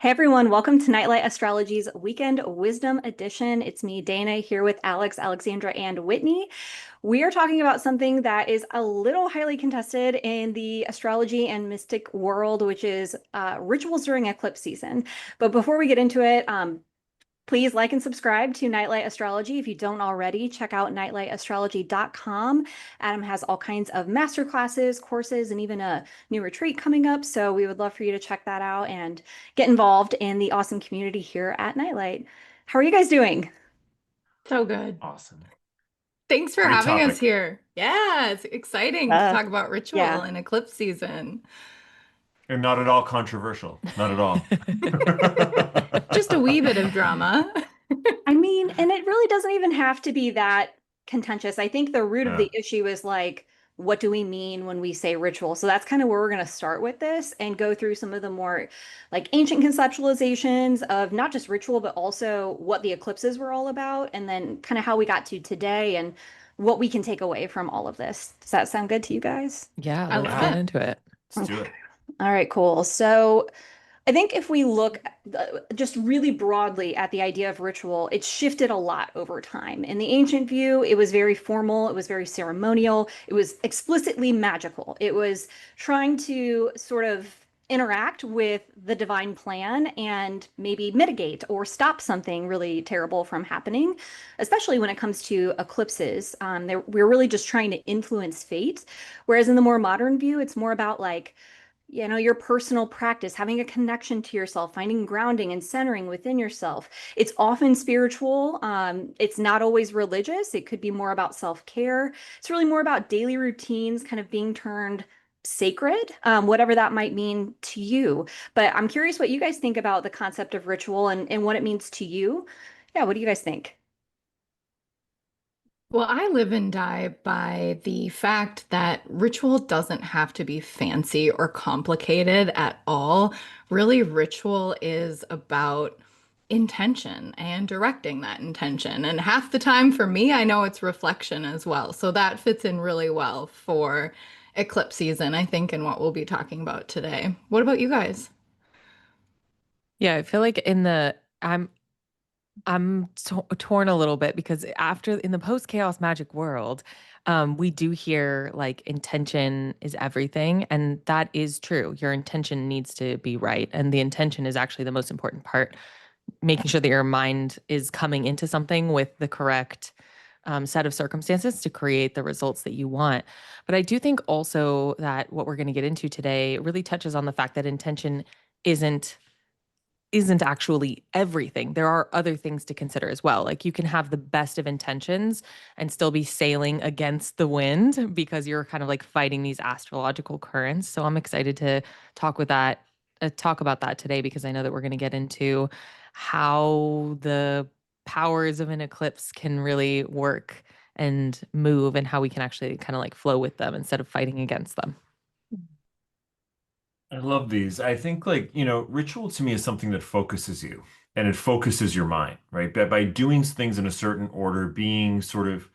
Hey everyone, welcome to Nightlight Astrology's Weekend Wisdom Edition. It's me, Dana, here with Alex, Alexandra, and Whitney. We are talking about something that is a little highly contested in the astrology and mystic world, which is rituals during eclipse season. But before we get into it, please like and subscribe to Nightlight Astrology. If you don't already, check out nightlightastrology.com. Adam has all kinds of master classes, courses, and even a new retreat coming up. So we would love for you to check that out and get involved in the awesome community here at Nightlight. How are you guys doing? So good. Awesome. Thanks for Great having us topic. here. Yeah, it's exciting to Uh, talk about ritual yeah. and eclipse season. And not at all controversial. Not at all. Just a wee bit of drama. I mean, and it really doesn't even have to be that contentious. I think the root of Yeah. the issue is like, what do we mean when we say ritual? So that's kind of where we're going to start with this and go through some of the more like ancient conceptualizations of not just ritual, but also what the eclipses were all about, and then kind of how we got to today and what we can take away from all of this. Does that sound good to you guys? Yeah, I let's love get Yeah. it. into it. Let's do Okay. it. All right, cool. So I think if we look just really broadly at the idea of ritual, it's shifted a lot over time. In the ancient view, it was very formal, it was very ceremonial, it was explicitly magical. It was trying to sort of interact with the divine plan and maybe mitigate or stop something really terrible from happening, especially when it comes to eclipses. We're really just trying to influence fate. Whereas in the more modern view, it's more about like, your personal practice, having a connection to yourself, finding grounding and centering within yourself. It's often spiritual. It's not always religious. It could be more about self-care. It's really more about daily routines kind of being turned sacred, whatever that might mean to you. But I'm curious what you guys think about the concept of ritual and what it means to you. Yeah, what do you guys think? Well, I live and die by the fact that ritual doesn't have to be fancy or complicated at all. Really, ritual is about intention and directing that intention. And half the time for me, I know it's reflection as well. So that fits in really well for eclipse season, I think, and what we'll be talking about today. What about you guys? Yeah, I feel like I'm torn a little bit because after in the post chaos magic world, we do hear like intention is everything, and that is true. Your intention needs to be right, and the intention is actually the most important part. Making sure that your mind is coming into something with the correct set of circumstances to create the results that you want. But I do think also that what we're going to get into today really touches on the fact that intention isn't isn't actually everything. There are other things to consider as well. Like you can have the best of intentions and still be sailing against the wind because you're kind of like fighting these astrological currents. So I'm excited to talk about that today because I know that we're going to get into how the powers of an eclipse can really work and move and how we can actually kind of like flow with them instead of fighting against them. I love these. I think ritual to me is something that focuses you and it focuses your mind, right? By doing things in a certain order, being sort of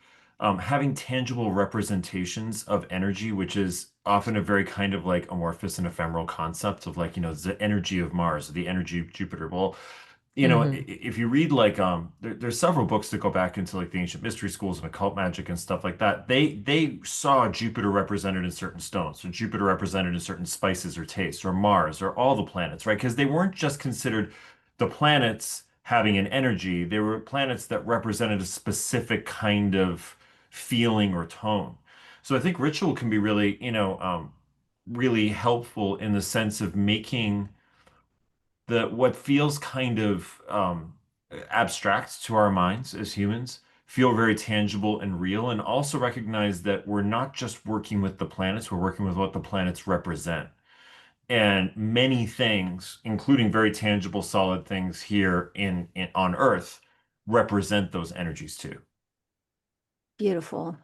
having tangible representations of energy, which is often a very kind of like amorphous and ephemeral concept of like, the energy of Mars or the energy of Jupiter. Well, Hmm. if you read there's several books that go back into like the ancient mystery schools and occult magic and stuff like that. They saw Jupiter represented in certain stones, or Jupiter represented in certain spices or tastes, or Mars, or all the planets, right? Because they weren't just considered the planets having an energy, they were planets that represented a specific kind of feeling or tone. So I think ritual can be really, really helpful in the sense of making the what feels kind of abstract to our minds as humans feel very tangible and real, and also recognize that we're not just working with the planets, we're working with what the planets represent. And many things, including very tangible, solid things here in on Earth, represent those energies too. Beautiful.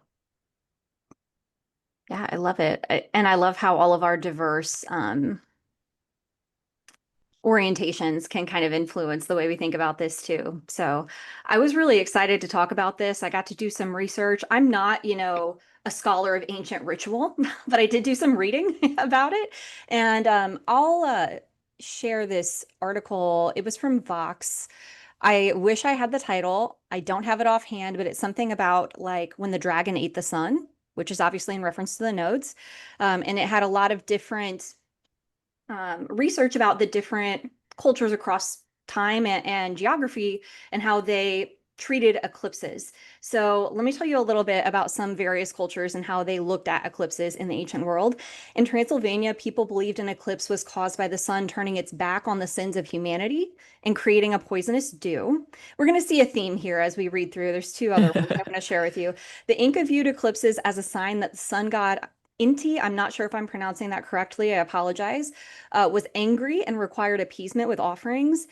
Yeah, I love it. And I love how all of our diverse orientations can kind of influence the way we think about this too. So I was really excited to talk about this. I got to do some research. I'm not, a scholar of ancient ritual, but I did do some reading about it. And share this article. It was from Vox. I wish I had the title. I don't have it offhand, but it's something about like when the dragon ate the sun, which is obviously in reference to the nodes. And it had a lot of different research about the different cultures across time and geography and how they treated eclipses. So let me tell you a little bit about some various cultures and how they looked at eclipses in the ancient world. In Transylvania, people believed an eclipse was caused by the sun turning its back on the sins of humanity and creating a poisonous dew. We're going to see a theme here as we read through. There's two other ones I'm going to share with you. The Inca viewed eclipses as a sign that the sun god Inti, I'm not sure if I'm pronouncing that correctly, I apologize, was angry and required appeasement with offerings.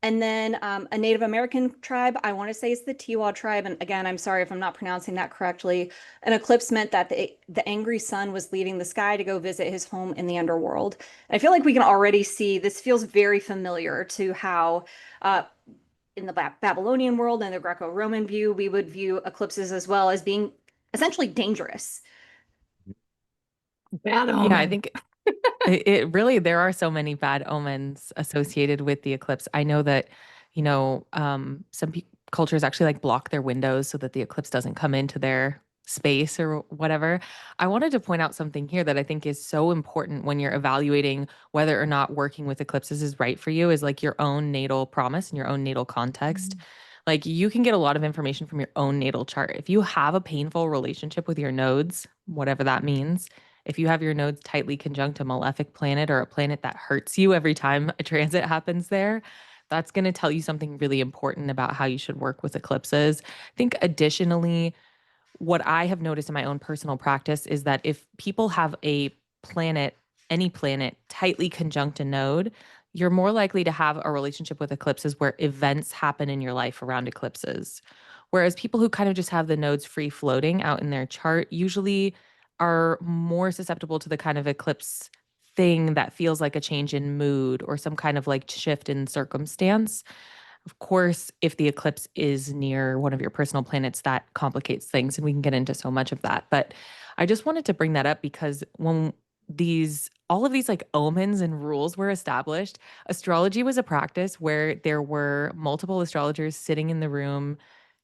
And then a Native American tribe, I want to say it's the Tiwa tribe. And again, I'm sorry if I'm not pronouncing that correctly. An eclipse meant that the angry sun was leaving the sky to go visit his home in the underworld. And I feel like we can already see this feels very familiar to how in the Babylonian world and the Greco-Roman view, we would view eclipses as well as being essentially dangerous. Bad Yeah, I omen. think it really, there are so many bad omens associated with the eclipse. I know that, some cultures actually like block their windows so that the eclipse doesn't come into their space or whatever. I wanted to point out something here that I think is so important when you're evaluating whether or not working with eclipses is right for you is like your own natal promise and your own natal context. Like you can get a lot of information from your own natal chart. If you have a painful relationship with your nodes, whatever that means, if you have your nodes tightly conjunct a malefic planet or a planet that hurts you every time a transit happens there, that's going to tell you something really important about how you should work with eclipses. I think additionally, what I have noticed in my own personal practice is that if people have a planet, any planet, tightly conjunct a node, you're more likely to have a relationship with eclipses where events happen in your life around eclipses. Whereas people who kind of just have the nodes free floating out in their chart usually are more susceptible to the kind of eclipse thing that feels like a change in mood or some kind of like shift in circumstance. Of course, if the eclipse is near one of your personal planets, that complicates things, and we can get into so much of that. But I just wanted to bring that up because when all of these like omens and rules were established, astrology was a practice where there were multiple astrologers sitting in the room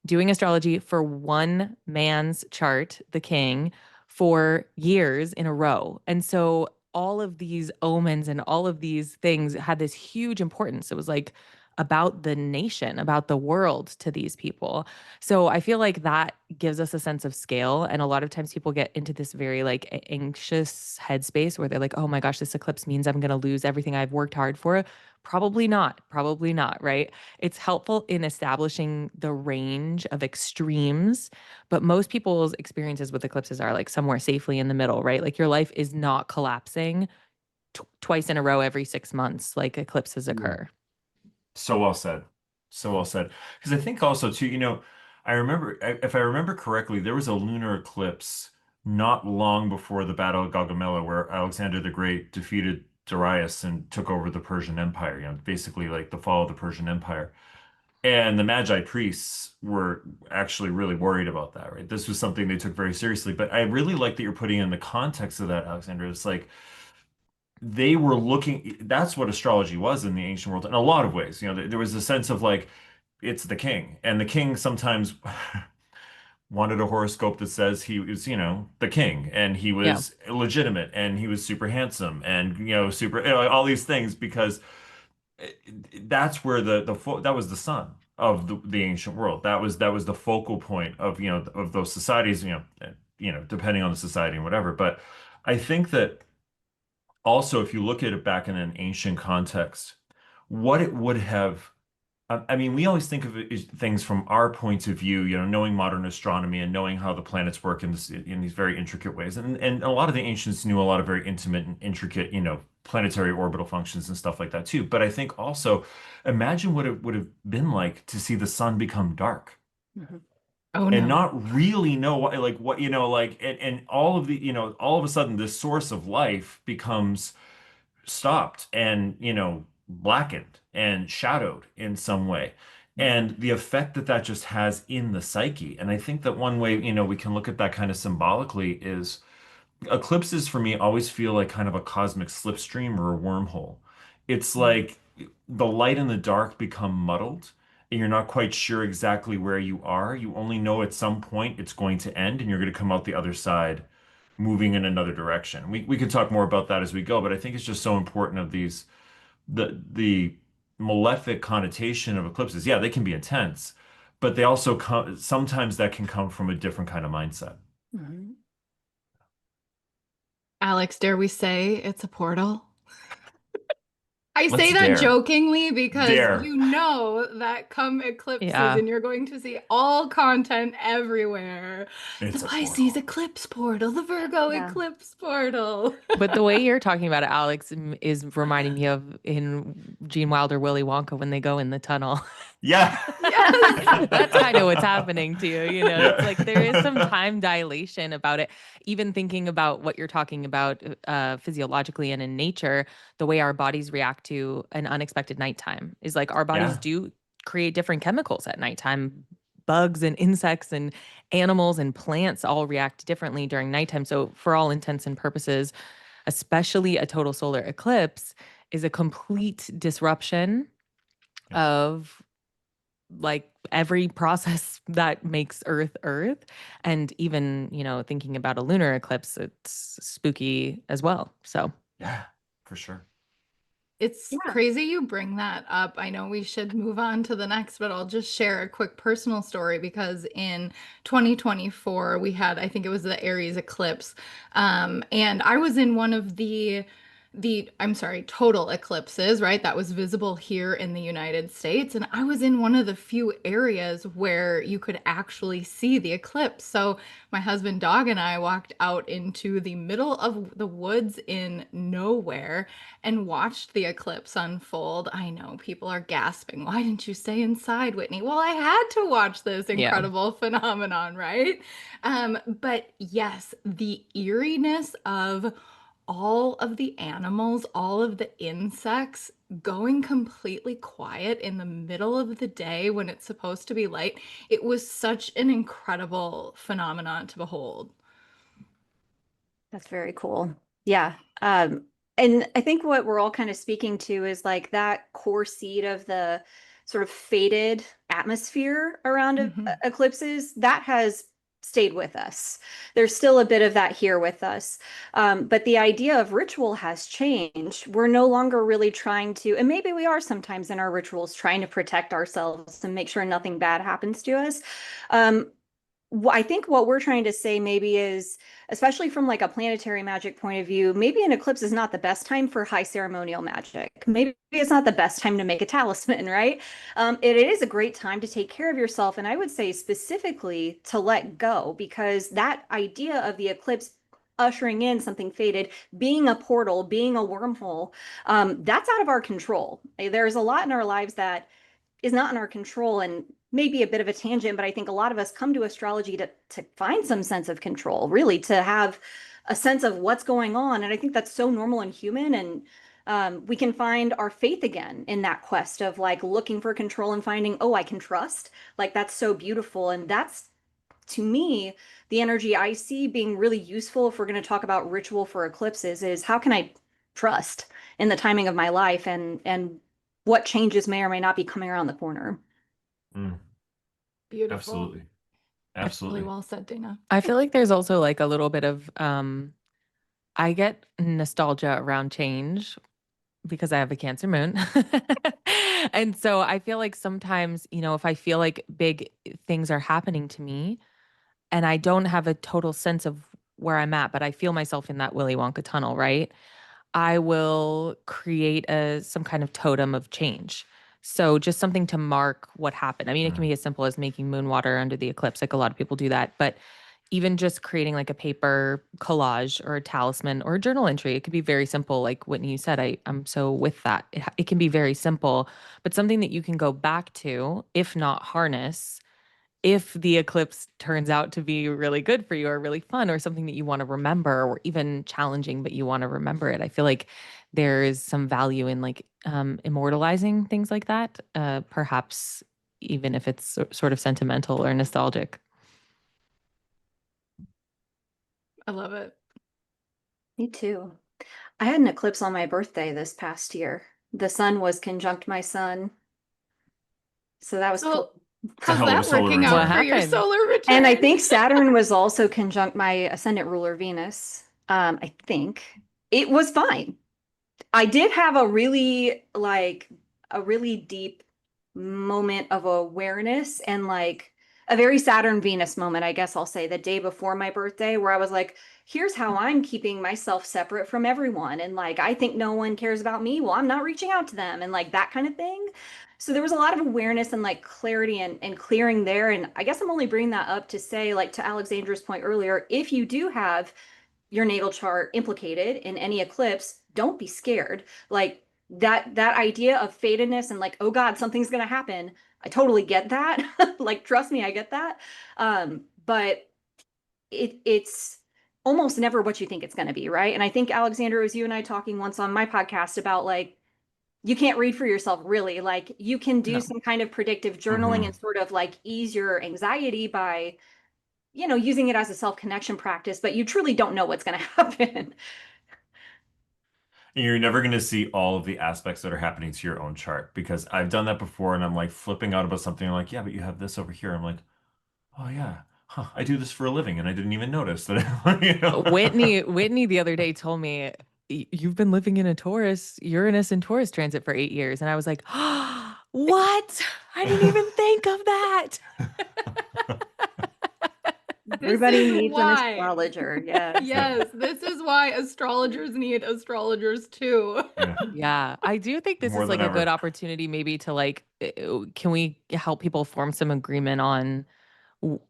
doing astrology for one man's chart, the king, for years in a row. And so all of these omens and all of these things had this huge importance. It was like about the nation, about the world to these people. So I feel like that gives us a sense of scale. And a lot of times people get into this very like anxious headspace where they're like, oh my gosh, this eclipse means I'm going to lose everything I've worked hard for. Probably not, right? It's helpful in establishing the range of extremes, but most people's experiences with eclipses are like somewhere safely in the middle, right? Like your life is not collapsing twice in a row every 6 months, like eclipses Mm. occur. So well said. So well said. Because I think also too, I remember, if I remember correctly, there was a lunar eclipse not long before the Battle of Gaugamela, where Alexander the Great defeated Darius and took over the Persian Empire. Basically like the fall of the Persian Empire. And the Magi priests were actually really worried about that, right? This was something they took very seriously. But I really like that you're putting in the context of that, Alexander. It's like they were looking, that's what astrology was in the ancient world in a lot of ways. There was a sense of like, it's the king, and the king sometimes wanted a horoscope that says he was, the king, and he Yeah. was legitimate, and he was super handsome, and super, all these things because that's where that was the sun of the ancient world. That was the focal point of of those societies. Depending on the society and whatever. But I think that also, if you look at it back in an ancient context, what it would have, I mean, we always think of it as things from our point of view, knowing modern astronomy and knowing how the planets work in these very intricate ways. And a lot of the ancients knew a lot of very intimate and intricate, planetary orbital functions and stuff like that too. But I think also, imagine what it would have been like to see the sun become dark Mhm. Oh and no. not really know what, like, and all of all of a sudden, this source of life becomes stopped and blackened and shadowed in some way, and the effect that that just has in the psyche. And I think that one way we can look at that kind of symbolically is eclipses for me always feel like kind of a cosmic slipstream or a wormhole. It's Mm. like the light and the dark become muddled, and you're not quite sure exactly where you are. You only know at some point it's going to end, and you're going to come out the other side moving in another direction. We can talk more about that as we go, but I think it's just so important of these the malefic connotation of eclipses. Yeah, they can be intense, but they also come sometimes that can come from a different kind of mindset. Mhm. Alex, dare we say it's a portal? I Let's say that dare. jokingly because Dare. you know that come eclipse Yeah. season, you're going to see all content everywhere. The It's a Pisces portal. eclipse portal, the Virgo Yeah. eclipse portal. But the way you're talking about it, Alex, is reminding me of in Gene Wilder, Willy Wonka when they go in the tunnel. Yeah. Yes. That's kind of what's happening to you. It's like there is some Yeah. time dilation about it. Even thinking about what you're talking about physiologically and in nature, the way our bodies react to an unexpected nighttime is like our bodies Yeah. do create different chemicals at nighttime. Bugs and insects and animals and plants all react differently during nighttime. So, for all intents and purposes, especially a total solar eclipse is a complete disruption Yeah. of like every process that makes Earth Earth. And even, thinking about a lunar eclipse, it's spooky as well. So, Yeah, for sure. It's Yeah. crazy you bring that up. I know we should move on to the next, but I'll just share a quick personal story because in 2024 we had, I think it was the Aries eclipse, and I was in one of I'm sorry, total eclipses, right? That was visible here in the United States, and I was in one of the few areas where you could actually see the eclipse. So my husband, Dog, and I walked out into the middle of the woods in nowhere and watched the eclipse unfold. I know people are gasping. Why didn't you stay inside, Whitney? Well, I had to watch this yeah. incredible phenomenon, right? But yes, the eeriness of all of the animals, all of the insects going completely quiet in the middle of the day when it's supposed to be light. It was such an incredible phenomenon to behold. That's very cool. Yeah. And I think what we're all kind of speaking to is like that core seed of the sort of faded atmosphere around Mhm. eclipses that has stayed with us. There's still a bit of that here with us. But the idea of ritual has changed. We're no longer really trying to, and maybe we are sometimes in our rituals trying to protect ourselves and make sure nothing bad happens to us. Um, I think what we're trying to say maybe is, especially from like a planetary magic point of view, maybe an eclipse is not the best time for high ceremonial magic. Maybe it's not the best time to make a talisman, right? It is a great time to take care of yourself. And I would say specifically to let go, because that idea of the eclipse ushering in something faded, being a portal, being a wormhole, that's out of our control. There's a lot in our lives that is not in our control and maybe a bit of a tangent, but I think a lot of us come to astrology to find some sense of control, really to have a sense of what's going on. And I think that's so normal and human. And we can find our faith again in that quest of like looking for control and finding, oh, I can trust. Like that's so beautiful. And that's to me, the energy I see being really useful if we're going to talk about ritual for eclipses is how can I trust in the timing of my life and what changes may or may not be coming around the corner. Mm, Beautiful. absolutely. Really Absolutely. well said, Dana. I feel like there's also like a little bit of I get nostalgia around change because I have a Cancer moon. And so I feel like sometimes, if I feel like big things are happening to me and I don't have a total sense of where I'm at, but I feel myself in that Willy Wonka tunnel, right? I will create some kind of totem of change. So just something to mark what happened. I mean, it can Mm, be as simple as making moon water under the eclipse, like a lot of people do that. But even just creating like a paper collage or a talisman or a journal entry, it could be very simple. Like Whitney, you said, I'm so with that. It can be very simple, but something that you can go back to, if not harness, if the eclipse turns out to be really good for you or really fun or something that you want to remember or even challenging, but you want to remember it. I feel like there is some value in like immortalizing things like that, perhaps even if it's sort of sentimental or nostalgic. I love it. Me too. I had an eclipse on my birthday this past year. The sun was conjunct my sun. So that was So, cool. It's a how's hell of a that solar working What out return. for your happened? solar And I return? think Saturn was also conjunct my ascendant ruler Venus. I think it was fine. I did have a really deep moment of awareness and like a very Saturn Venus moment, I guess I'll say, the day before my birthday, where I was like, here's how I'm keeping myself separate from everyone. And like, I think no one cares about me. Well, I'm not reaching out to them and like that kind of thing. So there was a lot of awareness and like clarity and clearing there. And I guess I'm only bringing that up to say, like to Alexandra's point earlier, if you do have your natal chart implicated in any eclipse, don't be scared. Like that idea of fatedness and like, oh God, something's gonna happen. I totally get that. Like, trust me, I get that. But it's almost never what you think it's gonna be, right? And I think Alexander, it was you and I talking once on my podcast about like you can't read for yourself really. Like you can do No. some kind of predictive journaling Hmm. and sort of like ease your anxiety by using it as a self-connection practice, but you truly don't know what's going to happen. And you're never going to see all of the aspects that are happening to your own chart because I've done that before and I'm like flipping out about something. I'm like, yeah, but you have this over here. I'm like, oh yeah, huh, I do this for a living and I didn't even notice that, you know. Whitney the other day told me, You've been living in a Taurus, Uranus and Taurus transit for 8 years." And I was like, what? I didn't even think of that. This Everybody is needs an why. astrologer. Yes. Yeah, Yes, this is why astrologers need astrologers too. yeah, Yeah, I do think this more is than like a good ever. opportunity maybe to like, can we help people form some agreement on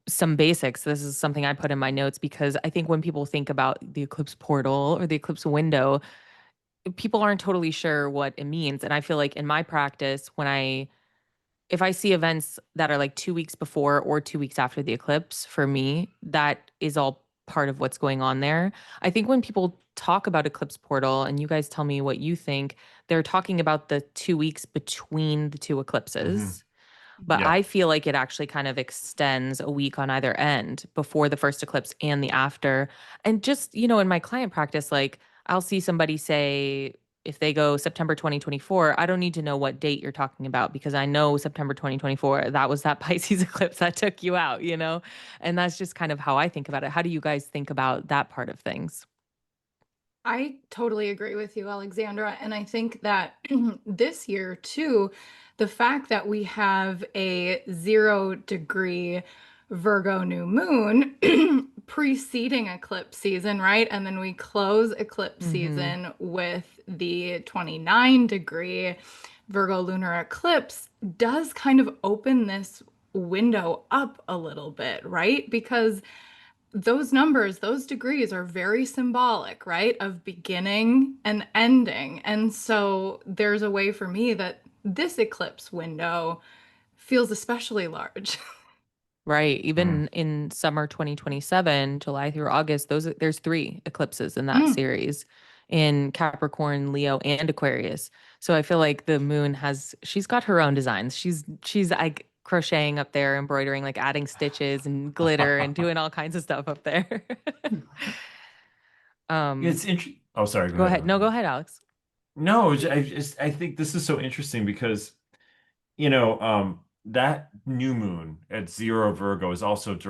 some basics? This is something I put in my notes because I think when people think about the eclipse portal or the eclipse window, people aren't totally sure what it means. And I feel like in my practice, if I see events that are like 2 weeks before or 2 weeks after the eclipse, for me, that is all part of what's going on there. I think when people talk about eclipse portal, and you guys tell me what you think, they're talking about the 2 weeks between the two Hmm. eclipses. But Yeah. I feel like it actually kind of extends a week on either end, before the first eclipse and the after. And just, in my client practice, like I'll see somebody say, if they go September 2024, I don't need to know what date you're talking about because I know September 2024, that was that Pisces eclipse that took you out? And that's just kind of how I think about it. How do you guys think about that part of things? I totally agree with you, Alexandra. And I think that this year, too, the fact that we have a 0 degree Virgo new moon preceding eclipse season, right? And then we close eclipse Mm-hmm. season with the 29 degree Virgo lunar eclipse does kind of open this window up a little bit, right? Because those numbers, those degrees are very symbolic, right? Of beginning and ending. And so there's a way for me that this eclipse window feels especially large. Right. Mm. Even in summer 2027, July through August, there's three eclipses in that Mm, series, in Capricorn, Leo, and Aquarius. So I feel like the moon she's got her own designs. She's like crocheting up there, embroidering, like adding stitches and glitter and doing all kinds of stuff up there. um, It's interesting. Oh, sorry. Go Go ahead, ahead. No, go Alexander. ahead, Alex. No, I think this is so interesting because that new moon at 0 Virgo is also almost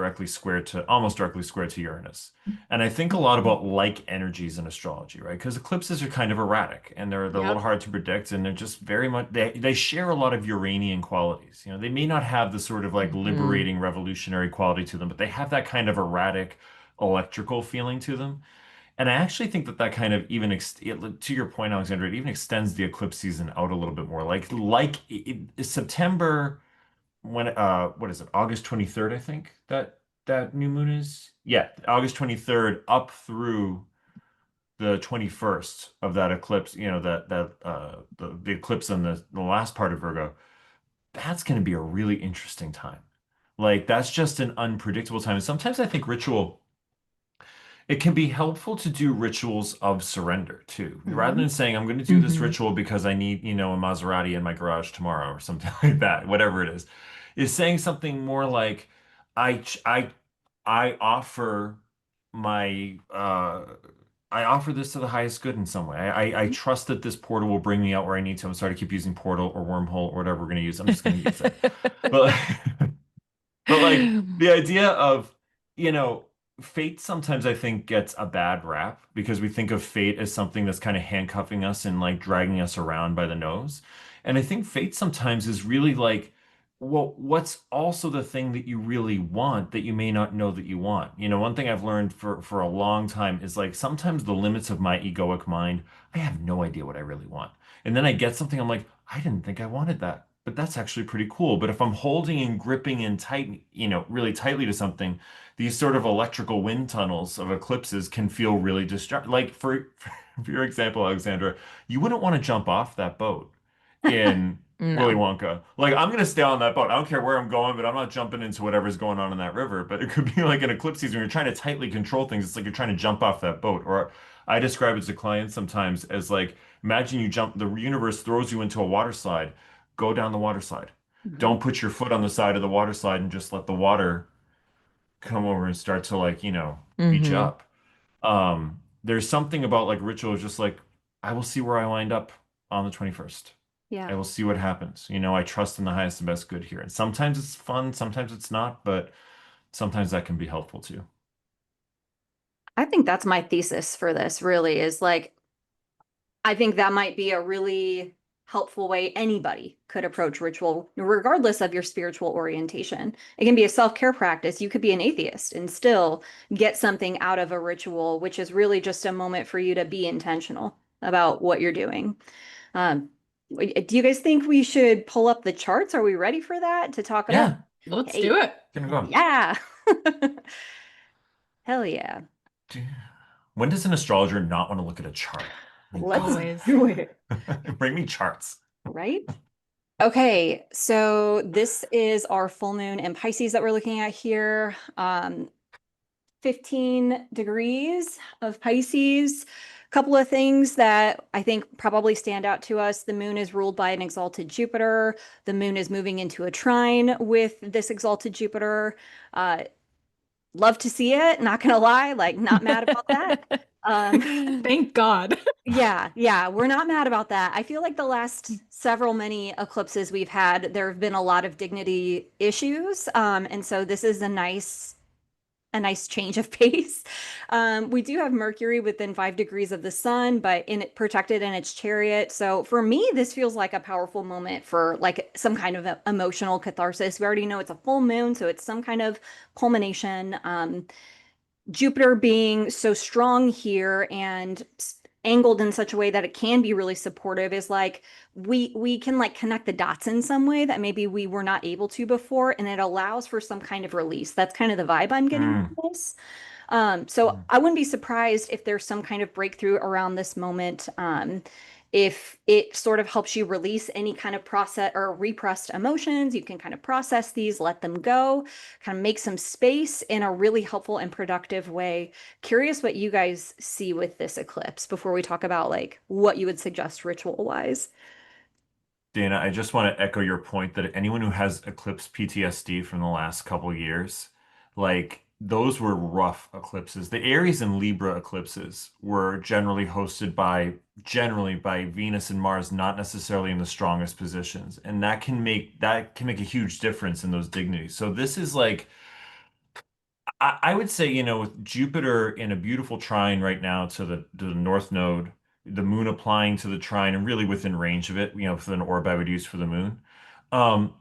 directly squared to Uranus. And I think a lot about like energies in astrology, right? Because eclipses are kind of erratic and they're a little yep. hard to predict and they're just very much they share a lot of Uranian qualities. They may not have the sort of like Hmm. liberating revolutionary quality to them, but they have that kind of erratic electrical feeling to them. And I actually think that kind of even to your point, Alexandra, it even extends the eclipse season out a little bit more. September when what is it? August 23rd, I think that new moon is. Yeah, August 23rd up through the 21st of that eclipse, the eclipse on the last part of Virgo. That's going to be a really interesting time. Like that's just an unpredictable time. And sometimes I think it can be helpful to do rituals of surrender too, rather Mhm. than saying, I'm going to do this Hmm. ritual because I need, a Maserati in my garage tomorrow or something like that, whatever it is saying something more like, I, ch- I offer my, I offer this to the highest good in some way. I trust that this portal will bring me out where I need to. I'm sorry to keep using portal or wormhole or whatever we're going to use. I'm just going to use it. But but like the idea of, you know, fate sometimes I think gets a bad rap because we think of fate as something that's kind of handcuffing us and like dragging us around by the nose. And I think fate sometimes is really like, well, what's also the thing that you really want that you may not know that you want? You know, one thing I've learned for a long time is like sometimes the limits of my egoic mind, I have no idea what I really want. And then I get something, I'm like, I didn't think I wanted that, but that's actually pretty cool. But if I'm holding and gripping in tight, you know, really tightly to something, these sort of electrical wind tunnels of eclipses can feel really distracting. Like for your example, Alexandra, you wouldn't want to jump off that boat in Willy No. Wonka. Like I'm gonna stay on that boat. I don't care where I'm going, but I'm not jumping into whatever's going on in that river. But it could be like an eclipse season when you're trying to tightly control things. It's like you're trying to jump off that boat. Or I describe it to clients sometimes as like imagine you jump, the universe throws you into a water slide. Go down the water slide. Mhm. Don't put your foot on the side of the water slide and just let the water come over and start to like, you know, beat you Hmm. up. There's something about like ritual, just like I will see where I wind up on the 21st. I Yeah. will see what happens. You know, I trust in the highest and best good here. And sometimes it's fun, sometimes it's not, but sometimes that can be helpful too. I think that's my thesis for this, really, is like, I think that might be a really helpful way anybody could approach ritual, regardless of your spiritual orientation. It can be a self-care practice. You could be an atheist and still get something out of a ritual, which is really just a moment for you to be intentional about what you're doing. Um, do you guys think we should pull up the charts? Are we ready for that to talk about? Yeah, Let's do Hey, it. gonna go. yeah. Hell yeah. When does an astrologer not want to look at a chart? Like, Let's Always. do it. bring me charts. Right? Okay, so this is our full moon in Pisces that we're looking at here. 15 degrees of Pisces. A couple of things that I think probably stand out to us. The moon is ruled by an exalted Jupiter. The moon is moving into a trine with this exalted Jupiter. Uh, love to see it, not gonna lie, like not mad about that. Um, Thank God. yeah, we're not mad about that. I feel like the last several many eclipses we've had, there have been a lot of dignity issues. And so this is a nice change of pace. We do have Mercury within 5 degrees of the sun, but in it protected in its chariot. So for me, this feels like a powerful moment for like some kind of emotional catharsis. We already know it's a full moon, so it's some kind of culmination. Jupiter being so strong here and angled in such a way that it can be really supportive is like we can like connect the dots in some way that maybe we were not able to before, and it allows for some kind of release. That's kind of the vibe I'm getting Mm, from this. So mm. I wouldn't be surprised if there's some kind of breakthrough around this moment. If it sort of helps you release any kind of process or repressed emotions, you can kind of process these, let them go, kind of make some space in a really helpful and productive way. Curious what you guys see with this eclipse before we talk about like what you would suggest ritual wise. Dana, I just want to echo your point that anyone who has eclipse PTSD from the last couple years, like those were rough eclipses. The Aries and Libra eclipses were generally by Venus and Mars, not necessarily in the strongest positions. And that can make a huge difference in those dignities. So this is like I would say, you know, with Jupiter in a beautiful trine right now to the North Node, the moon applying to the trine and really within range of it, you know, for an orb I would use for the moon. Um,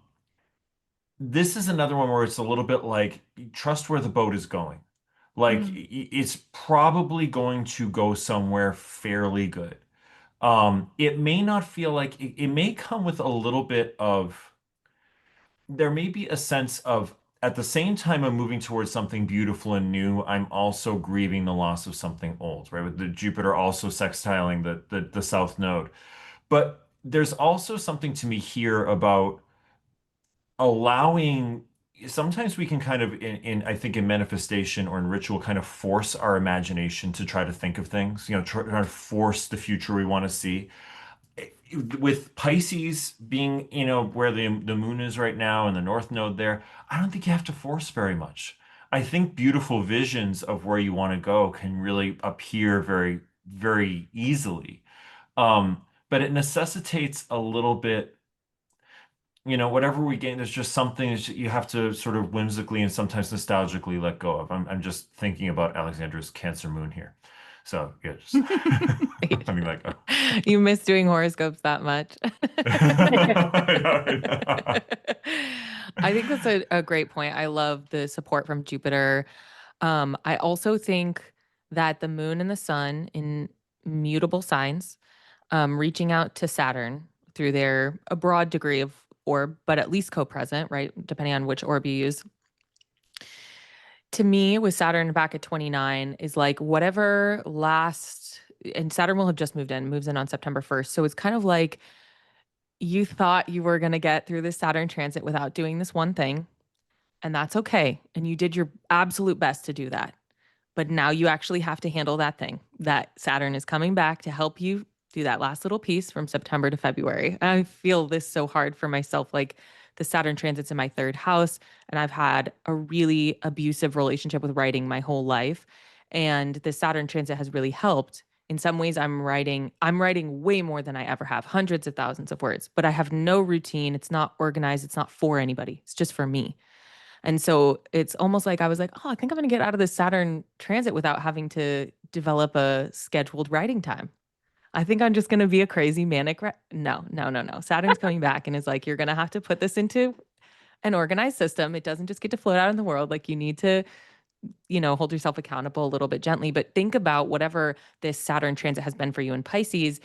this is another one where it's a little bit like trust where the boat is going. Like Mm. it's probably going to go somewhere fairly good. It may not feel like it may come with a little bit of there may be a sense of at the same time I'm moving towards something beautiful and new, I'm also grieving the loss of something old, right? With the Jupiter also sextiling the South Node. But there's also something to me here about allowing sometimes we can kind of in I think in manifestation or in ritual kind of force our imagination to try to think of things, you know, try to force the future we want to see with Pisces being, you know, where the moon is right now and the North Node there, I don't think you have to force very much. I think beautiful visions of where you want to go can really appear very, very easily. But it necessitates a little bit, whatever we gain, there's just something that you have to sort of whimsically and sometimes nostalgically let go of. I'm just thinking about Alexandra's Cancer moon here. So yeah, just I mean, like, You miss doing horoscopes that much. I think that's a great point. I love the support from Jupiter. I also think that the moon and the sun in mutable signs, reaching out to Saturn through their a broad degree of orb, but at least co-present, right? Depending on which orb you use. To me, with Saturn back at 29, is like whatever last, and Saturn will have just moves in on September 1st. So it's kind of like you thought you were going to get through this Saturn transit without doing this one thing, and that's okay. And you did your absolute best to do that. But now you actually have to handle that thing. That Saturn is coming back to help you do that last little piece from September to February. I feel this so hard for myself. Like the Saturn transit's in my third house, and I've had a really abusive relationship with writing my whole life. And the Saturn transit has really helped. In some ways, I'm writing way more than I ever have, hundreds of thousands of words, but I have no routine. It's not organized. It's not for anybody. It's just for me. And so it's almost like I was like, oh, I think I'm going to get out of this Saturn transit without having to develop a scheduled writing time. I think I'm just going to be a crazy manic. No, no, no, no. Saturn's coming back and is like, you're going to have to put this into an organized system. It doesn't just get to float out in the world. Like you need to, hold yourself accountable a little bit gently. But think about whatever this Saturn transit has been for you in Pisces.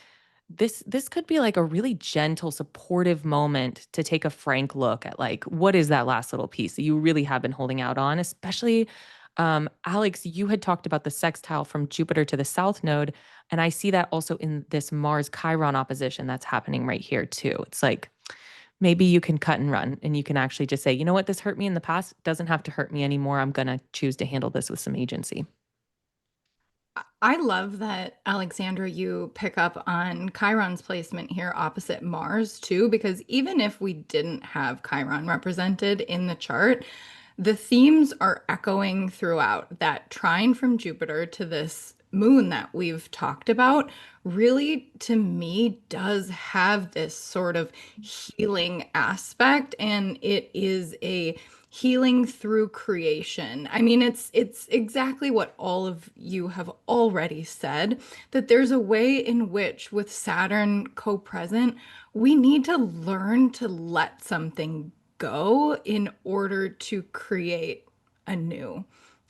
This could be like a really gentle, supportive moment to take a frank look at like what is that last little piece that you really have been holding out on, especially Alex, you had talked about the sextile from Jupiter to the South Node, and I see that also in this Mars Chiron opposition that's happening right here too. It's like maybe you can cut and run and you can actually just say, you know what, this hurt me in the past, it doesn't have to hurt me anymore. I'm going to choose to handle this with some agency. I love that, Alexandra, you pick up on Chiron's placement here opposite Mars, too, because even if we didn't have Chiron represented in the chart, the themes are echoing throughout. That trine from Jupiter to this moon that we've talked about really, to me, does have this sort of healing aspect, and it is a healing through creation. I mean, it's exactly what all of you have already said, that there's a way in which with Saturn co-present, we need to learn to let something go in order to create anew.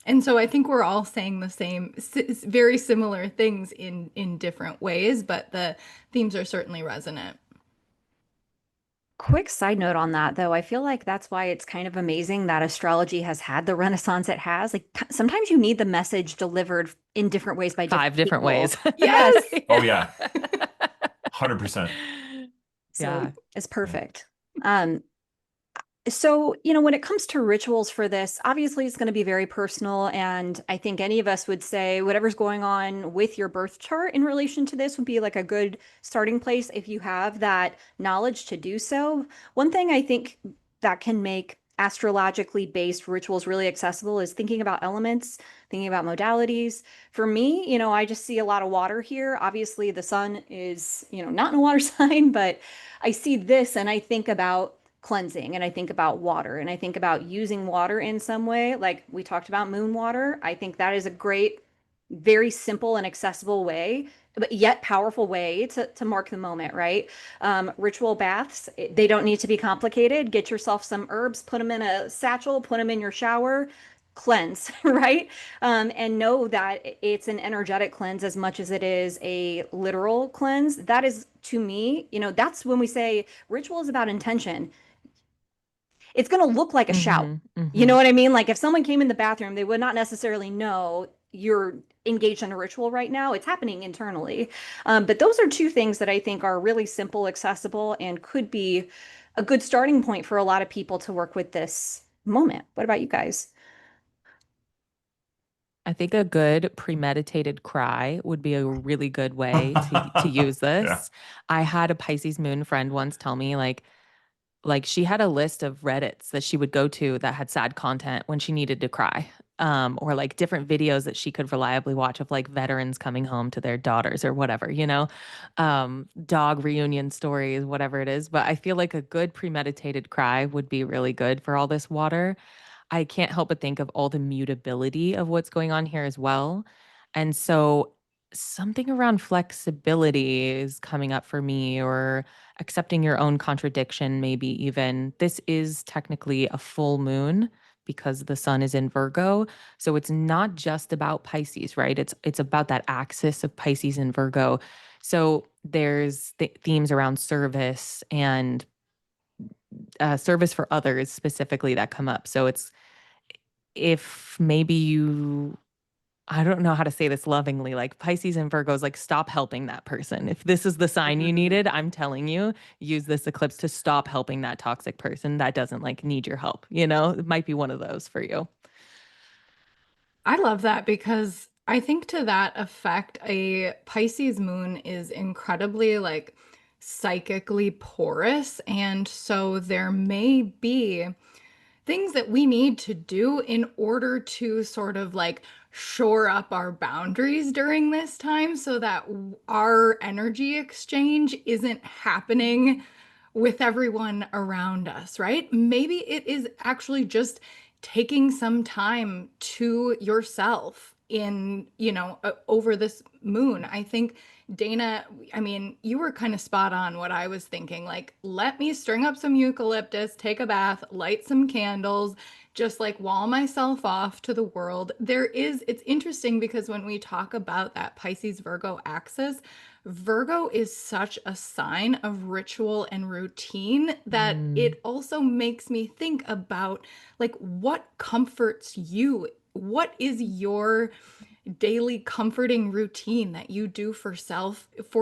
And so I think we're all saying the same, very similar things in different ways, but the themes are certainly resonant. Quick side note on that, though, I feel like that's why it's kind of amazing that astrology has had the renaissance it has. Like sometimes you need the message delivered in different ways by Five different different ways. people. Yes. Oh yeah, 100%. So Yeah. it's perfect. So, when it comes to rituals for this, obviously it's going to be very personal. And I think any of us would say whatever's going on with your birth chart in relation to this would be like a good starting place if you have that knowledge to do so. One thing I think that can make astrologically based rituals really accessible is thinking about elements, thinking about modalities. For me, I just see a lot of water here. Obviously, the sun is, not in a water sign, but I see this and I think about cleansing and I think about water and I think about using water in some way. Like we talked about moon water. I think that is a great, very simple and accessible way, but yet powerful way to mark the moment, right? Ritual baths, they don't need to be complicated. Get yourself some herbs, put them in a satchel, put them in your shower, cleanse, right? And know that it's an energetic cleanse as much as it is a literal cleanse. That is, to me, that's when we say ritual is about intention. It's going to look like a shout. You know what I mean? Like if someone came in the bathroom, they would not necessarily know you're engaged in a ritual right now. It's happening internally. But those are two things that I think are really simple, accessible, and could be a good starting point for a lot of people to work with this moment. What about you guys? I think a good premeditated cry would be a really good way to use Yeah. this. I had a Pisces moon friend once tell me like she had a list of Reddits that she would go to that had sad content when she needed to cry. or like different videos that she could reliably watch of like veterans coming home to their daughters or whatever, dog reunion stories, whatever it is. But I feel like a good premeditated cry would be really good for all this water. I can't help but think of all the mutability of what's going on here as well. And so something around flexibility is coming up for me, or accepting your own contradiction, maybe even. This is technically a full moon because the sun is in Virgo. So it's not just about Pisces, right? It's about that axis of Pisces and Virgo. So there's themes around service and service for others specifically that come up. So it's if maybe you, I don't know how to say this lovingly, like Pisces and Virgos, like stop helping that person. If this is the sign you Mhm. needed, I'm telling you, use this eclipse to stop helping that toxic person that doesn't like need your help. It might be one of those for you. I love that because I think to that effect, a Pisces moon is incredibly like psychically porous. And so there may be things that we need to do in order to sort of like shore up our boundaries during this time so that our energy exchange isn't happening with everyone around us, right? Maybe it is actually just taking some time to yourself in, over this moon. I think Dana, I mean, you were kind of spot on what I was thinking. Like, let me string up some eucalyptus, take a bath, light some candles, just like wall myself off to the world. It's interesting because when we talk about that Pisces Virgo axis, Virgo is such a sign of ritual and routine that Mm, it also makes me think about like what comforts you. What is your daily comforting routine that you do for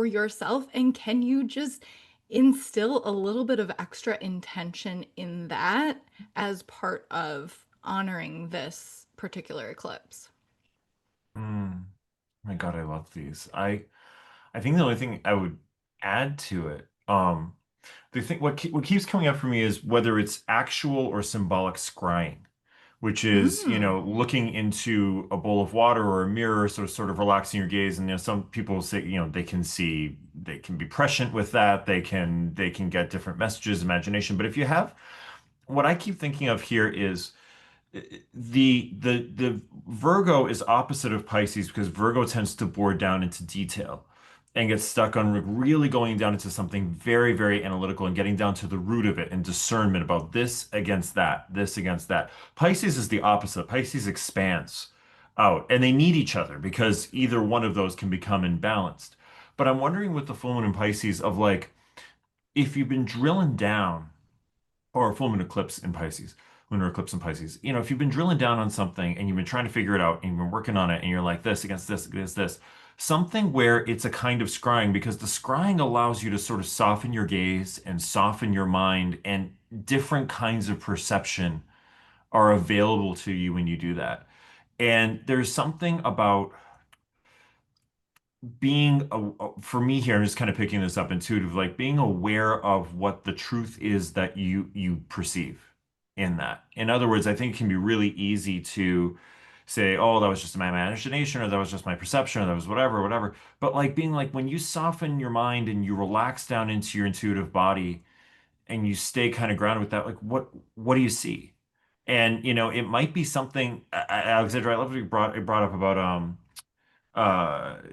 yourself, and can you just instill a little bit of extra intention in that as part of honoring this particular eclipse? Mm. My God, I love these. I think the only thing I would add to it, the thing what keeps coming up for me is whether it's actual or symbolic scrying, which is, Mm. looking into a bowl of water or a mirror, sort of relaxing your gaze. And some people say, they can be prescient with that. They can get different messages, imagination. But if you have, what I keep thinking of here is the Virgo is opposite of Pisces because Virgo tends to bore down into detail and get stuck on really going down into something very, very analytical and getting down to the root of it and discernment about this against that, this against that. Pisces is the opposite. Pisces expands out, and they need each other because either one of those can become imbalanced. But I'm wondering with the full moon in Pisces of like, if you've been drilling down, or full moon eclipse in Pisces, lunar eclipse in Pisces. If you've been drilling down on something and you've been trying to figure it out and you've been working on it and you're like this against this against this, something where it's a kind of scrying because the scrying allows you to sort of soften your gaze and soften your mind, and different kinds of perception are available to you when you do that. And there's something about being for me here, I'm just kind of picking this up intuitive, like being aware of what the truth is that you perceive in that. In other words, I think it can be really easy to say, oh, that was just my imagination, or that was just my perception, or that was whatever, whatever. But like being like when you soften your mind and you relax down into your intuitive body and you stay kind of grounded with that, like what do you see? And it might be something, Alexandra, I love what you brought up about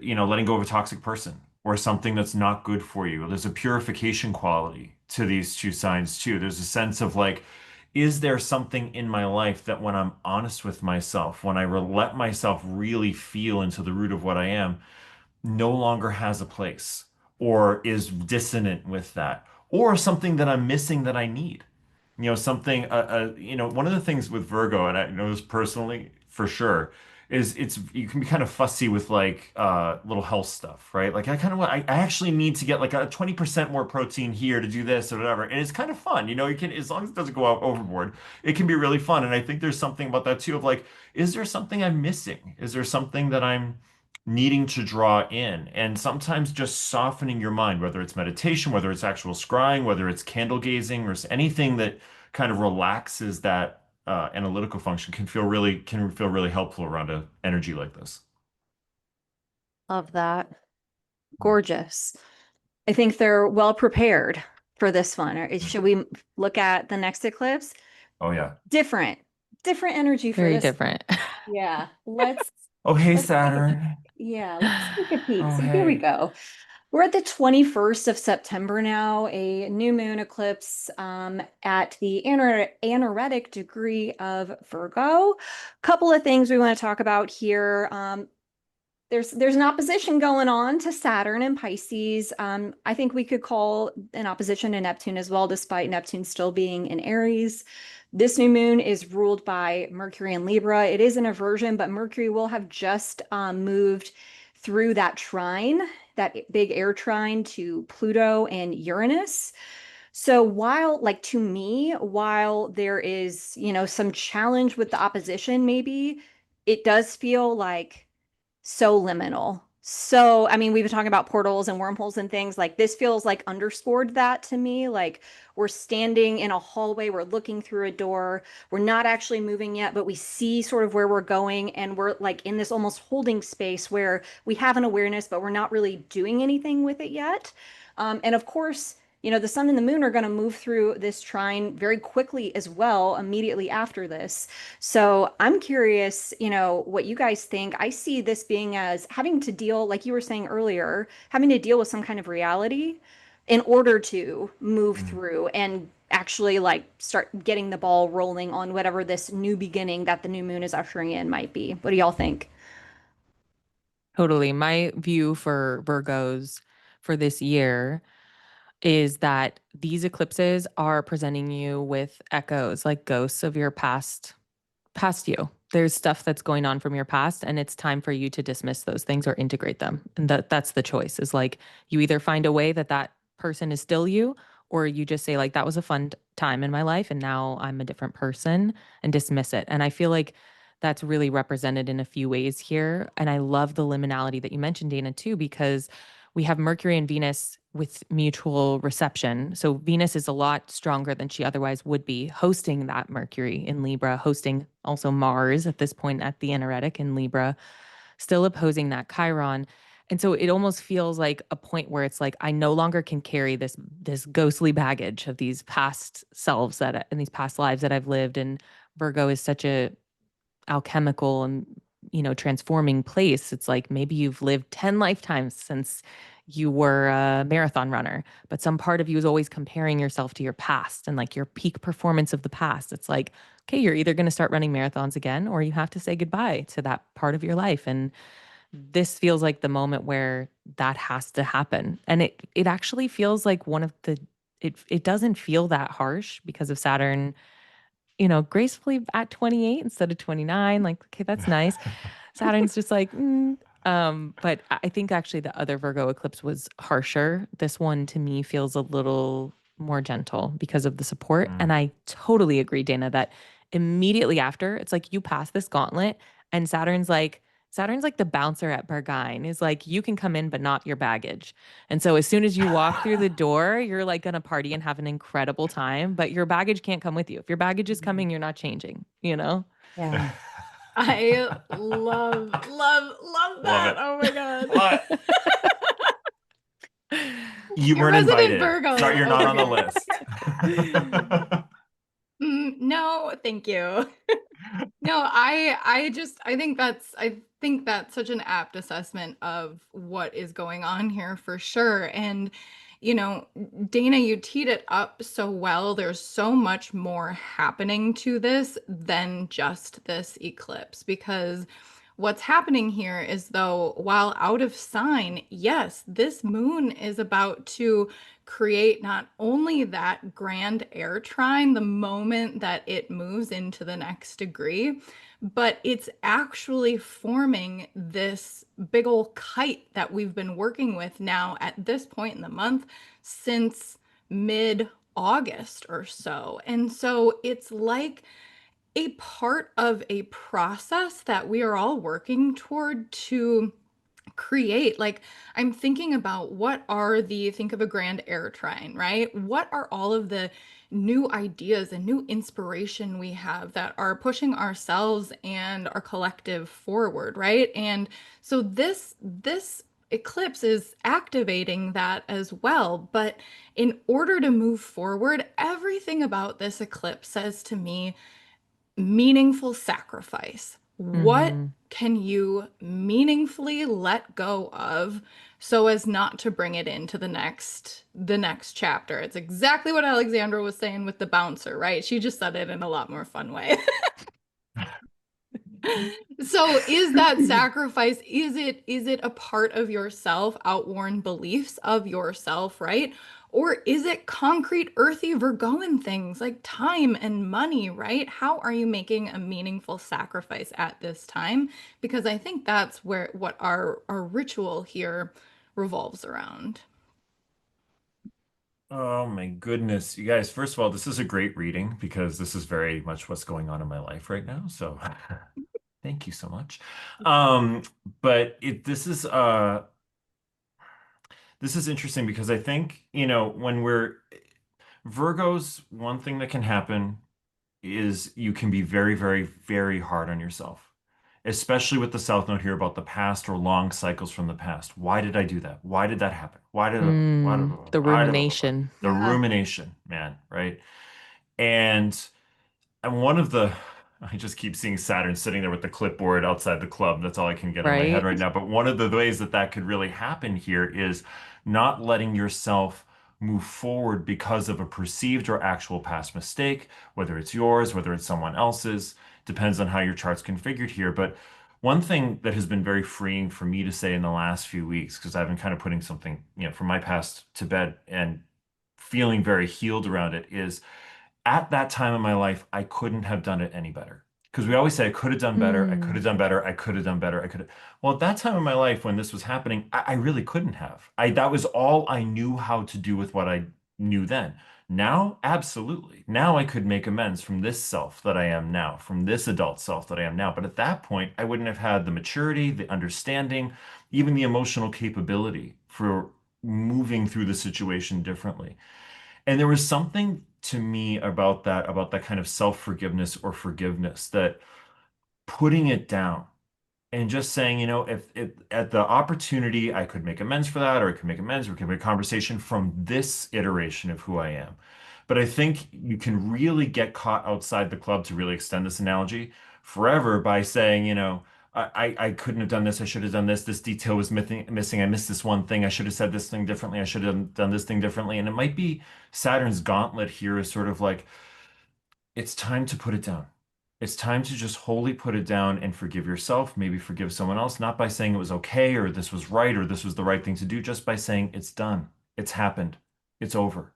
letting go of a toxic person or something that's not good for you. There's a purification quality to these two signs too. There's a sense of like, is there something in my life that when I'm honest with myself, when let myself really feel into the root of what I am, no longer has a place or is dissonant with that, or something that I'm missing that I need. Something, one of the things with Virgo, and I know this personally for sure, is you can be kind of fussy with like little health stuff, right? Like I actually need to get like a 20% more protein here to do this or whatever. And it's kind of fun, you can, as long as it doesn't go out overboard, it can be really fun. And I think there's something about that too of like, is there something I'm missing? Is there something that I'm needing to draw in? And sometimes just softening your mind, whether it's meditation, whether it's actual scrying, whether it's candle gazing, or anything that kind of relaxes analytical function can feel really helpful around a energy like this. Love that. Gorgeous. I think they're well prepared for this one. Should we look at the next eclipse? Oh yeah. Different, different energy for Very this. different. Yeah, let's Oh hey let's take a peek. Saturn. Yeah, let's take a peek. Oh So here we hey. go. We're at the 21st of September now, a new moon eclipse at the anaretic degree of Virgo. Couple of things we want to talk about here. There's an opposition going on to Saturn and Pisces. I think we could call an opposition to Neptune as well, despite Neptune still being in Aries. This new moon is ruled by Mercury in Libra. It is an aversion, but Mercury will have just moved through that trine, that big air trine to Pluto and Uranus. So while, like to me, while there is, some challenge with the opposition, maybe it does feel like so liminal. So, I mean, we've been talking about portals and wormholes and things. Like this feels like underscored that to me. Like we're standing in a hallway, we're looking through a door, we're not actually moving yet, but we see sort of where we're going, and we're like in this almost holding space where we have an awareness, but we're not really doing anything with it yet. And of course, the sun and the moon are going to move through this trine very quickly as well, immediately after this. So I'm curious, what you guys think. I see this being as having to deal, like you were saying earlier, having to deal with some kind of reality in order to move Mm. through and actually like start getting the ball rolling on whatever this new beginning that the new moon is ushering in might be. What do y'all think? Totally. My view for Virgos for this year is that these eclipses are presenting you with echoes, like ghosts of your past you. There's stuff that's going on from your past, and it's time for you to dismiss those things or integrate them. And that's the choice. Is like you either find a way that that person is still you, or you just say like that was a fun time in my life and now I'm a different person, and dismiss it. And I feel like that's really represented in a few ways here. And I love the liminality that you mentioned, Dana, too, because we have Mercury and Venus with mutual reception. So Venus is a lot stronger than she otherwise would be, hosting that Mercury in Libra, hosting also Mars at this point at the anaretic in Libra, still opposing that Chiron. And so it almost feels like a point where it's like I no longer can carry this ghostly baggage of these past selves that in these past lives that I've lived. And Virgo is such a alchemical and transforming place. It's like maybe you've lived 10 lifetimes since you were a marathon runner, but some part of you is always comparing yourself to your past and like your peak performance of the past. It's like, okay, you're either going to start running marathons again or you have to say goodbye to that part of your life. And this feels like the moment where that has to happen. And it actually feels like one of the it doesn't feel that harsh because of Saturn, gracefully at 28 instead of 29. Like, okay, that's nice. Saturn's just like, but I think actually the other Virgo eclipse was harsher. This one to me feels a little more gentle because of the support. And Mm. I totally agree, Dana, that immediately after, it's like you pass this gauntlet and Saturn's like the bouncer at Bargain is like, you can come in, but not your baggage. And so as soon as you walk through the door, you're like going to party and have an incredible time, but your baggage can't come with you. If your baggage is coming, you're not changing, you know? Yeah. I love Love that. it. Oh my God. Love it. You Your weren't resident invited. Virgo Sorry, you're not over on the here. list. No, thank you. No, I think that's such an apt assessment of what is going on here for sure. And Dana, you teed it up so well. There's so much more happening to this than just this eclipse, because what's happening here is, though, while out of sign, yes, this moon is about to create not only that grand air trine the moment that it moves into the next degree, but it's actually forming this big old kite that we've been working with now at this point in the month since mid August or so. And so it's like a part of a process that we are all working toward to create. Like, I'm thinking about think of a grand air trine, right? What are all of the new ideas and new inspiration we have that are pushing ourselves and our collective forward, right? And so this eclipse is activating that as well. But in order to move forward, everything about this eclipse says to me, meaningful sacrifice. What Mm-hmm. can you meaningfully let go of so as not to bring it into the next chapter? It's exactly what Alexandra was saying with the bouncer, right? She just said it in a lot more fun way. So is that sacrifice, is it a part of yourself, outworn beliefs of yourself, right? Or is it concrete, earthy, Virgoan things like time and money, right? How are you making a meaningful sacrifice at this time? Because I think that's what our ritual here revolves around. Oh my goodness. You guys, first of all, this is a great reading because this is very much what's going on in my life right now. So thank you so much. Um, but this is interesting because I think, when we're Virgos, one thing that can happen is you can be very, very, very hard on yourself, especially with the South Node here about the past or long cycles from the past. Why did I do that? Why did that happen? The rumination. The Yeah. rumination, man, right? And and one of the I just keep seeing Saturn sitting there with the clipboard outside the club. That's all I can get in my head Right? right now. But one of the ways that that could really happen here is not letting yourself move forward because of a perceived or actual past mistake, whether it's yours, whether it's someone else's, depends on how your chart's configured here. But one thing that has been very freeing for me to say in the last few weeks, because I've been kind of putting something, from my past to bed and feeling very healed around it, is at that time in my life, I couldn't have done it any better. Because we always say, I could have done better, I could Mm. have done better, I could have done better, I could have. Well, at that time in my life when this was happening, I really couldn't have. That was all I knew how to do with what I knew then. Now, absolutely. Now I could make amends from this self that I am now, from this adult self that I am now. But at that point, I wouldn't have had the maturity, the understanding, even the emotional capability for moving through the situation differently. And there was something to me about that kind of self-forgiveness or forgiveness, that putting it down and just saying, if at the opportunity I could make amends for that, or I could make amends, or we could make a conversation from this iteration of who I am. But I think you can really get caught outside the club, to really extend this analogy forever, by saying, I couldn't have done this. I should have done this. This detail was missing. I missed this one thing. I should have said this thing differently. I should have done this thing differently. And it might be Saturn's gauntlet here is sort of like, it's time to put it down. It's time to just wholly put it down and forgive yourself, maybe forgive someone else, not by saying it was okay or this was right or this was the right thing to do, just by saying it's done. It's happened. It's over.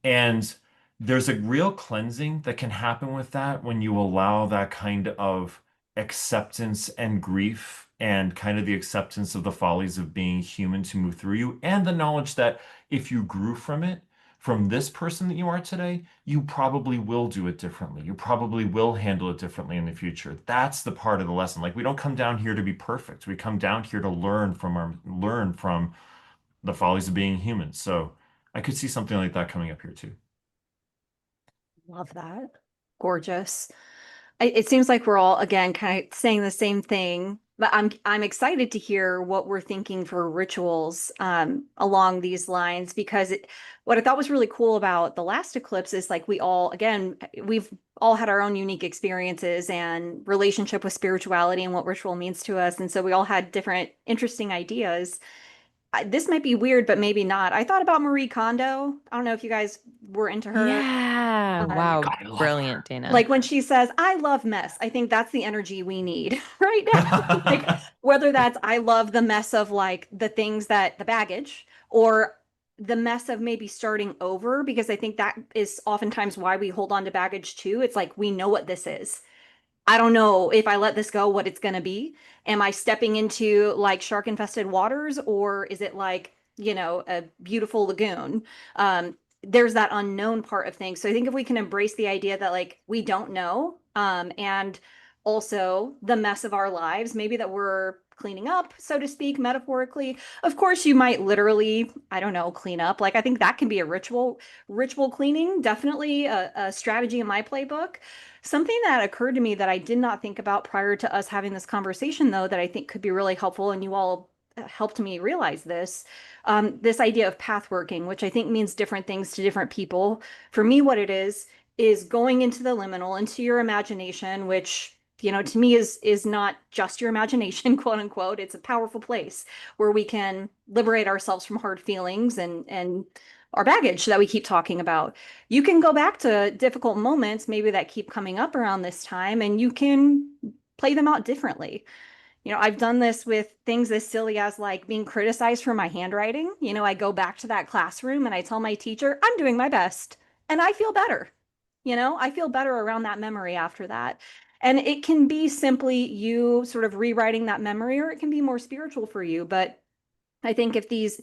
And there's a real cleansing that can happen with that when you allow that kind of acceptance and grief, and kind of the acceptance of the follies of being human, to move through you, and the knowledge that if you grew from it, from this person that you are today, you probably will do it differently. You probably will handle it differently in the future. That's the part of the lesson. Like, we don't come down here to be perfect. We come down here to learn from the follies of being human. So I could see something like that coming up here too. Love that. Gorgeous. It seems like we're all again kind of saying the same thing, but I'm excited to hear what we're thinking for rituals along these lines, because what I thought was really cool about the last eclipse is like we've all had our own unique experiences and relationship with spirituality and what ritual means to us, and so we all had different interesting ideas. This might be weird, but maybe not. I thought about Marie Kondo. I don't know if you guys were into her. Yeah. Wow. I love Brilliant, her. Dana. Like when she says, I love mess, I think that's the energy we need right now. Like whether that's I love the mess of like the things that the baggage, or the mess of maybe starting over, because I think that is oftentimes why we hold on to baggage too. It's like we know what this is. I don't know if I let this go, what it's going to be. Am I stepping into like shark infested waters, or is it like, a beautiful lagoon? There's that unknown part of things. So I think if we can embrace the idea that like we don't know, and also the mess of our lives, maybe that we're cleaning up, so to speak, metaphorically. Of course, you might literally, I don't know, clean up. Like I think that can be a ritual cleaning, definitely a strategy in my playbook. Something that occurred to me that I did not think about prior to us having this conversation, though, that I think could be really helpful, and you all helped me realize this idea of path working, which I think means different things to different people. For me, what it is going into the liminal, into your imagination, which to me is not just your imagination, quote unquote. It's a powerful place where we can liberate ourselves from hard feelings and our baggage that we keep talking about. You can go back to difficult moments, maybe that keep coming up around this time, and you can play them out differently. I've done this with things as silly as like being criticized for my handwriting. I go back to that classroom and I tell my teacher, I'm doing my best, and I feel better. I feel better around that memory after that. And it can be simply you sort of rewriting that memory, or it can be more spiritual for you. But I think if these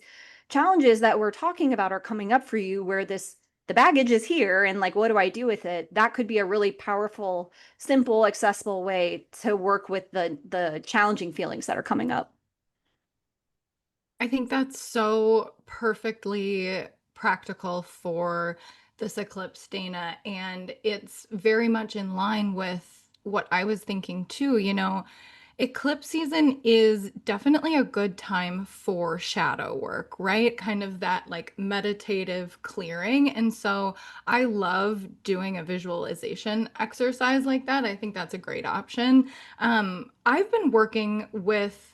challenges that we're talking about are coming up for you, where the baggage is here and like, what do I do with it? That could be a really powerful, simple, accessible way to work with the challenging feelings that are coming up. I think that's so perfectly practical for this eclipse, Dana. And it's very much in line with what I was thinking too. Eclipse season is definitely a good time for shadow work, right? Kind of that like meditative clearing. And so I love doing a visualization exercise like that. I think that's a great option. I've been working with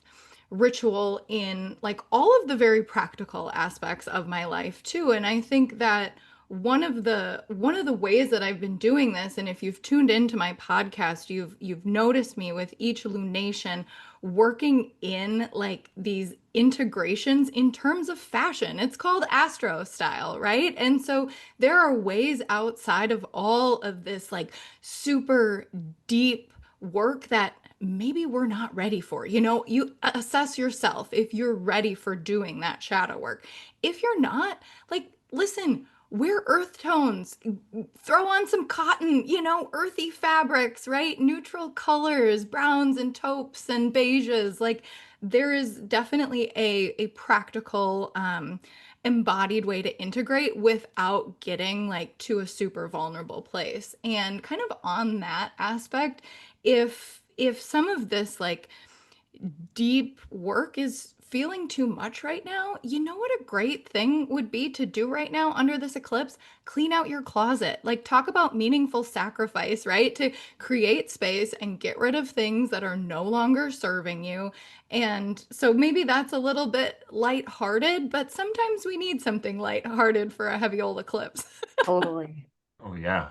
ritual in like all of the very practical aspects of my life too. And I think that one of the ways that I've been doing this, and if you've tuned into my podcast, you've noticed me with each lunation working in like these integrations in terms of fashion. It's called astro style, right? And so there are ways outside of all of this like super deep work that maybe we're not ready for. You assess yourself if you're ready for doing that shadow work. If you're not, like, listen, wear earth tones, throw on some cotton, earthy fabrics, right? Neutral colors, browns and taupes and beiges. Like, there is definitely a practical, embodied way to integrate without getting like to a super vulnerable place. And kind of on that aspect, if some of this like deep work is feeling too much right now, you know what a great thing would be to do right now under this eclipse? Clean out your closet. Like, talk about meaningful sacrifice, right? To create space and get rid of things that are no longer serving you. And so maybe that's a little bit lighthearted, but sometimes we need something lighthearted for a heavy old eclipse. Totally. Oh yeah.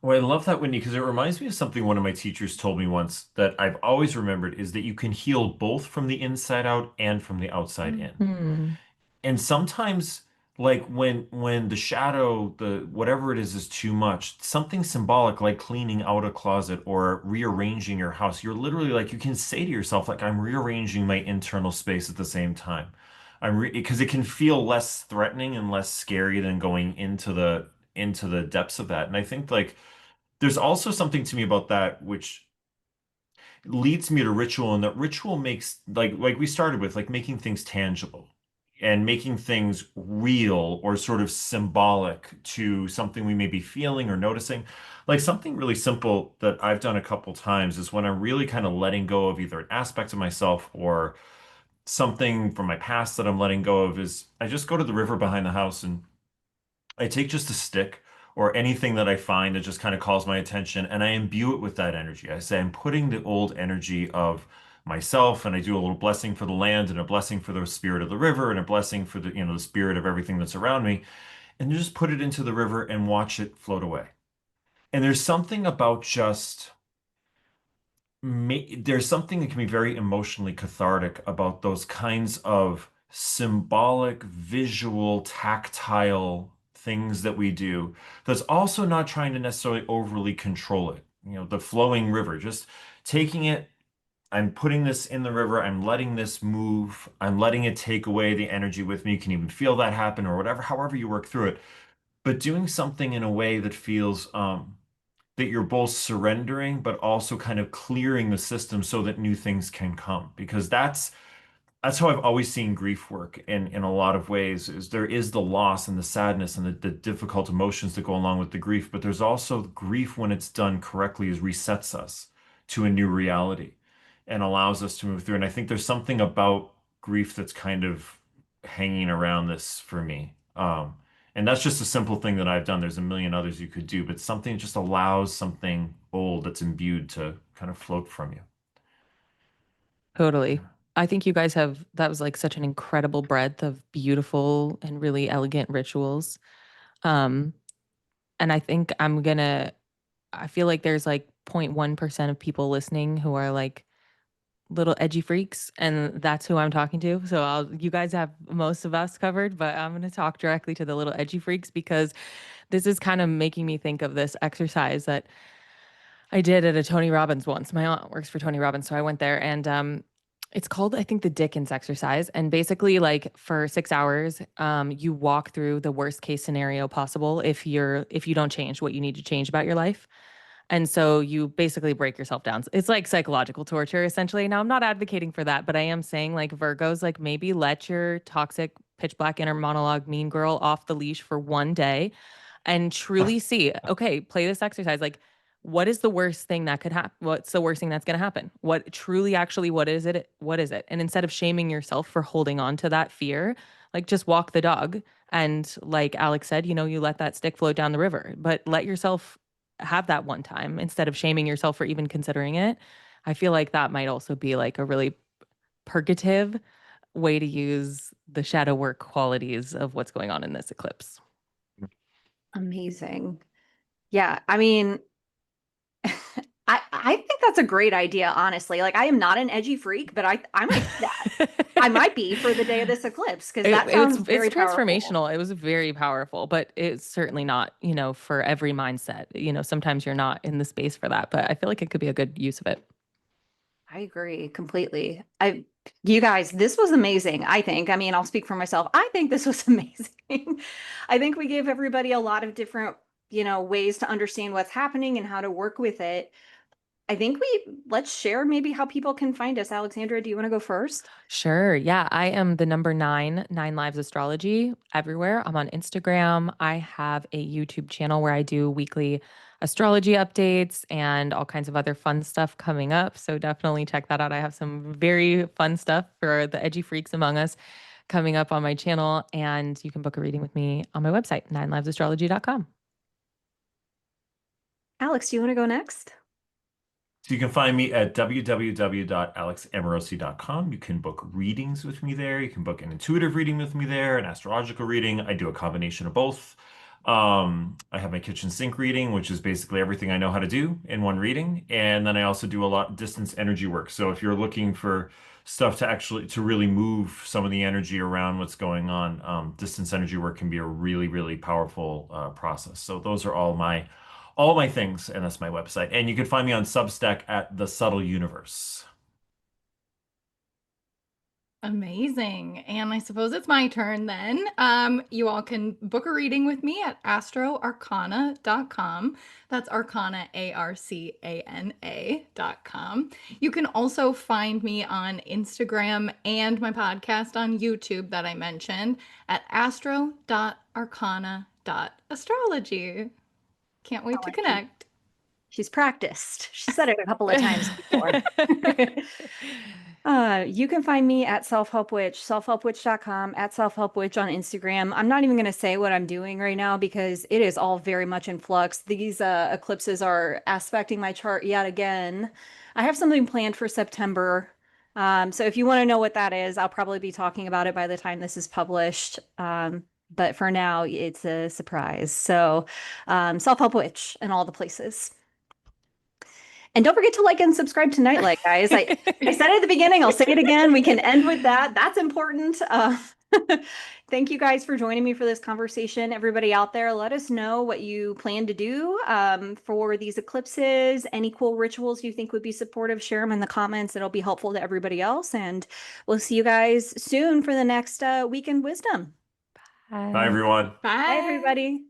Well, I love that, Whitney, because it reminds me of something one of my teachers told me once that I've always remembered is that you can heal both from the inside out and from the outside in. Mhm. And sometimes, like when the shadow, the whatever it is too much, something symbolic like cleaning out a closet or rearranging your house, you're literally like you can say to yourself, like, I'm rearranging my internal space at the same time. Because it can feel less threatening and less scary than going into the depths of that. And I think like there's also something to me about that which leads me to ritual, and that ritual makes like we started with, like making things tangible and making things real or sort of symbolic to something we may be feeling or noticing. Like something really simple that I've done a couple times is when I'm really kind of letting go of either an aspect of myself or something from my past that I'm letting go of, is I just go to the river behind the house and I take just a stick or anything that I find that just kind of calls my attention, and I imbue it with that energy. I say I'm putting the old energy of myself, and I do a little blessing for the land and a blessing for the spirit of the river and a blessing for the spirit of everything that's around me, and you just put it into the river and watch it float away. And there's something that can be very emotionally cathartic about those kinds of symbolic, visual, tactile things that we do that's also not trying to necessarily overly control it. The flowing river, just taking it, I'm putting this in the river, I'm letting this move, I'm letting it take away the energy with me. You can even feel that happen or whatever, however you work through it, but doing something in a way that feels that you're both surrendering, but also kind of clearing the system so that new things can come. Because that's how I've always seen grief work in a lot of ways, is there is the loss and the sadness and the difficult emotions that go along with the grief, but there's also grief when it's done correctly is resets us to a new reality and allows us to move through. And I think there's something about grief that's kind of hanging around this for me. And that's just a simple thing that I've done. There's a million others you could do, but something that just allows something old that's imbued to kind of float from you. Totally. I think you guys have, that was like such an incredible breadth of beautiful and really elegant rituals. Um, and I think I feel like there's like 0.1% of people listening who are like little edgy freaks, and that's who I'm talking to. So you guys have most of us covered, but I'm going to talk directly to the little edgy freaks because this is kind of making me think of this exercise that I did at a Tony Robbins once. My aunt works for Tony Robbins, so I went there, and it's called, I think, the Dickens exercise. And basically, like for 6 hours, you walk through the worst case scenario possible if you don't change what you need to change about your life. And so you basically break yourself down. It's like psychological torture, essentially. Now, I'm not advocating for that, but I am saying, like, Virgos, like, maybe let your toxic, pitch black inner monologue, mean girl off the leash for one day and truly see, okay, play this exercise. Like, what is the worst thing that could happen? What's the worst thing that's going to happen? What truly, actually, what is it? What is it? And instead of shaming yourself for holding on to that fear, like, just walk the dog. And like Alex said, you let that stick float down the river, but let yourself have that one time instead of shaming yourself for even considering it. I feel like that might also be like a really purgative way to use the shadow work qualities of what's going on in this eclipse. Amazing. Yeah, I mean, I think that's a great idea, honestly. Like, I am not an edgy freak, but I might do that. I might be for the day of this eclipse because that sounds very It's powerful. transformational. It was very powerful, but it's certainly not, for every mindset. Sometimes you're not in the space for that, but I feel like it could be a good use of it. I agree completely. You guys, this was amazing, I think. I mean, I'll speak for myself. I think this was amazing. I think we gave everybody a lot of different, ways to understand what's happening and how to work with it. I think let's share maybe how people can find us. Alexandra, do you want to go first? Sure. Yeah. I am the number 9 Lives Astrology everywhere. I'm on Instagram. I have a YouTube channel where I do weekly astrology updates and all kinds of other fun stuff coming up. So definitely check that out. I have some very fun stuff for the edgy freaks among us coming up on my channel. And you can book a reading with me on my website, 9livesastrology.com. Alex, do you want to go next? So you can find me at www.alexamorosi.com. You can book readings with me there. You can book an intuitive reading with me there, an astrological reading. I do a combination of both. I have my kitchen sink reading, which is basically everything I know how to do in one reading. And then I also do a lot of distance energy work. So if you're looking for stuff to really move some of the energy around what's going on, distance energy work can be a really, really powerful process. So those are all my things, and that's my website. And you can find me on Substack at The Subtle Universe. Amazing. And I suppose it's my turn then. You all can book a reading with me at astroarcana.com. That's Arcana, ARCANA.com. You can also find me on Instagram and my podcast on YouTube that I mentioned at astro.arcana.astrology. Can't wait to connect. She's practiced. She said it a couple of times before. You can find me at selfhelpwitch, selfhelpwitch.com, at selfhelpwitch on Instagram. I'm not even going to say what I'm doing right now because it is all very much in flux. These eclipses are aspecting my chart yet again. I have something planned for September. So if you want to know what that is, I'll probably be talking about it by the time this is published. But for now, it's a surprise. So Self-Help Witch and all the places. And don't forget to like and subscribe to Nightlight, guys. I said it at the beginning. I'll say it again. We can end with that. That's important. Thank you guys for joining me for this conversation. Everybody out there, let us know what you plan to do for these eclipses. Any cool rituals you think would be supportive, share them in the comments. It'll be helpful to everybody else. And we'll see you guys soon for the next Weekend Wisdom. Bye, everyone. Bye. Bye, everybody.